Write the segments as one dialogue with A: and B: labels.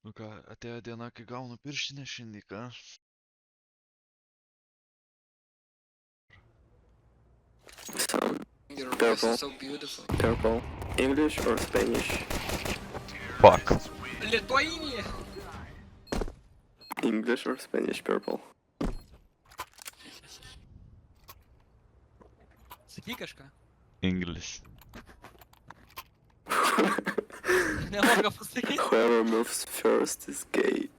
A: Nu ką, atėjo diena, kai gaunu pirštinę šiandien, ką?
B: Sound.
C: Your voice
B: Purple.
C: is so beautiful.
B: Purple. English or Spanish?
A: Fuck.
C: Lithuania!
B: English or Spanish purple?
C: Sakyk kažką.
A: English.
C: Nemoka pasakyti.
B: Whoever moves first is gay.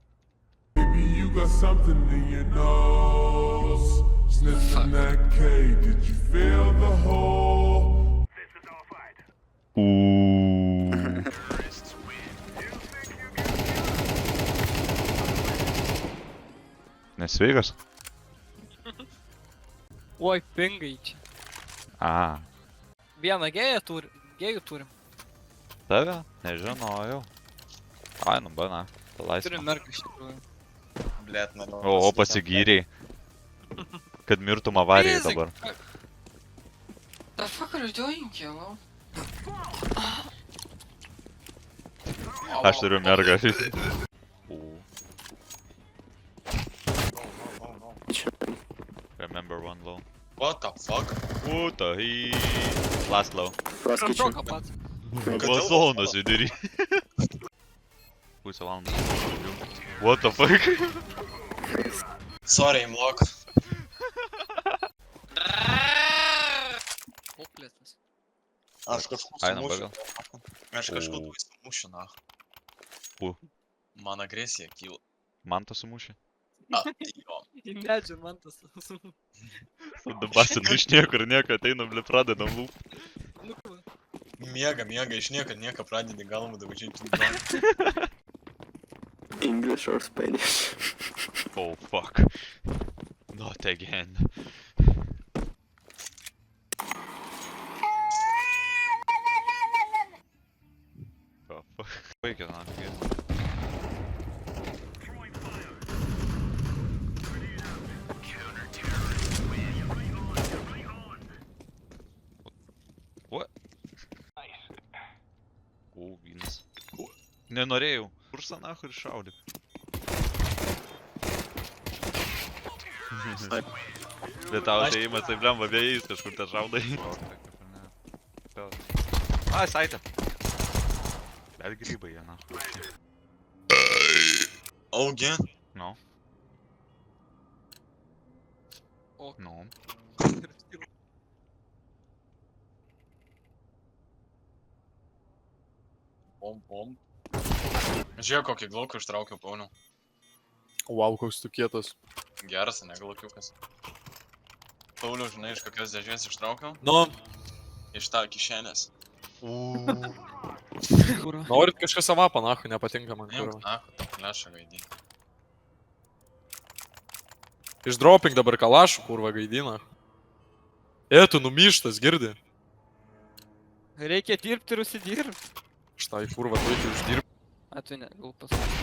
D: Baby, you got something in your nose. Sniffing that K, did you feel the hole?
A: Nesveikas?
C: Oi, pingai čia.
A: A,
C: Vieną gėjų turim.
A: tave? Nežinojau. Ai, nu bana, palaisime.
C: Turim merką iš tikrųjų.
E: Blet, man.
A: O pasigyriai. Kad mirtum avarijai
C: Easy.
A: dabar.
C: The fuck are you doing, yellow?
A: Aš turiu mergą. Remember one low.
E: What the fuck?
A: What the he? Last low.
B: Last kitchen.
C: Šoka pats.
A: Vazonas vidury. Pusę valandos. What the fuck?
E: Sorry, imlok.
C: Puplėtas.
E: Aš kažkur
A: Einam
E: sumušiu.
A: pagal.
E: Aš kažkur
A: O.
E: sumušiu, na.
A: Ku?
E: Man agresija kyla.
A: Man tas sumušė.
E: A, tai jo.
C: Į medžių man tas.
A: Dabasinu iš niekur nieko ateina, ble, pradedam lūp.
C: Nu, kur?
E: Miega, iš nieko pradedi galvą davažiuoti.
B: English or Spanish?
A: Oh fuck. Not again. Oh fuck. Vaikė, na, again. What? O, vynas. Nenorėjau. Kursą nahu ir šaudyk. Bet tau atėjimas taip lemba vėjais kažkur te šaudai. Ai, saitė. Bet grybai jie, na.
E: Augi.
A: No.
C: O.
A: No.
E: Pom. Žiūrėk, kokį glauką ištraukiau, Pauliau.
F: Wow, koks tu kietas.
E: Geras, ne glaukiukas. Pauliau, žinai, iš kokios dėžės ištraukiau?
F: Nu,
E: Iš tą kišenės.
C: Kur?
F: norit kažką savą panachu, nepatinka man.
E: Imk,
F: Kurva.
E: na, tą flešą gaidį.
F: Išdropink dabar kalašų, kurva gaidina. Tu numyštas, girdi?
C: Reikia dirbti ir užsidirbti.
F: Štai, kurva, tu reikia uždirbti.
C: A, tu ne, gal pasakyti.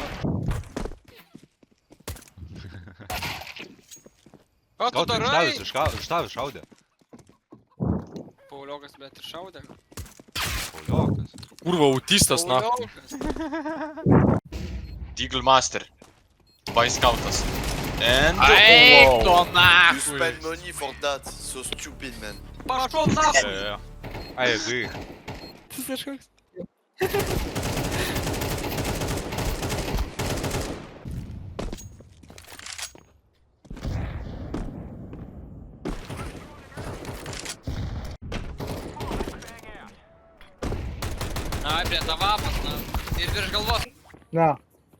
C: Ką tu darai?
A: Iš tavęs šaudė.
C: Pauliokas, bet ir šaudė.
A: Pauliokas.
F: Kurva, autistas, na.
C: Pauliokas.
E: Deagle Master. Boy Scoutas. And...
C: Eik to
G: You
C: nahui!
G: spend money for that, so stupid, man.
C: Paškol nahui!
A: Ai, agree.
C: Tu kažkoks. Ai, prie tą vapas, na. Ir virš galvos.
H: Ne,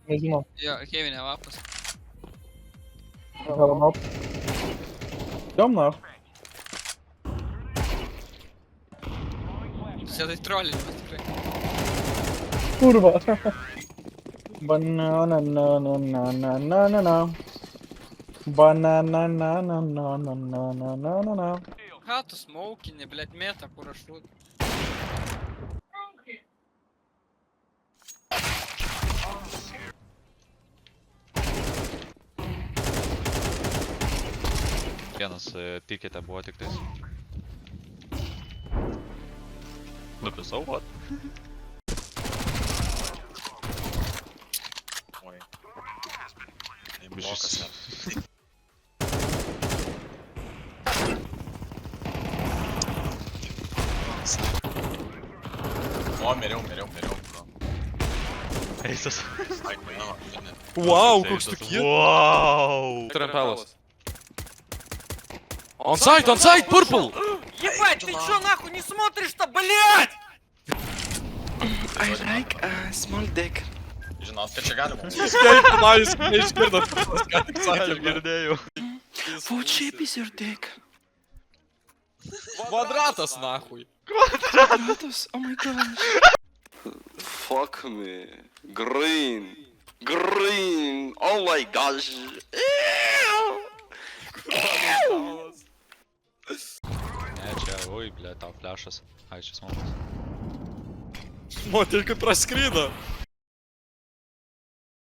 H: nežinau.
C: Jo, Kevinė vapas.
H: Varanop. Jom na.
C: Čia tai trolinimas tikrai.
H: Kurva. Banana na na na na na na na. Banana na na na na na na na na na.
C: Ką tu smaukini, blėt, mėta, kur aš rūd.
A: Vienas tikite buvo tik tais. Nupisau, what?
E: Mokas,
A: bišis.
E: ne. O, miriau, bro.
A: Eisas.
E: Ai, painama, ne.
F: Вау, koks tu kiet.
A: Wow.
F: Trampelas. On site, purple!
C: Ебать, ты чё нахуй не смотришь-то, блядь?
B: I like a small dick.
E: Žinot, kad čia galima.
F: Skelbti Majus, neišgirdo. Ką tik
A: Aš
F: sakė,
A: girdėjau.
B: How cheap is your dick?
F: Kvadratas, nahui.
B: Quadratus, oh my gosh. Fuck me. Green. Green. Oh my gosh.
A: Ne, čia, oi, ble, tau flešas. Ai, čia smokas.
F: Moteriai kaip praskrydo.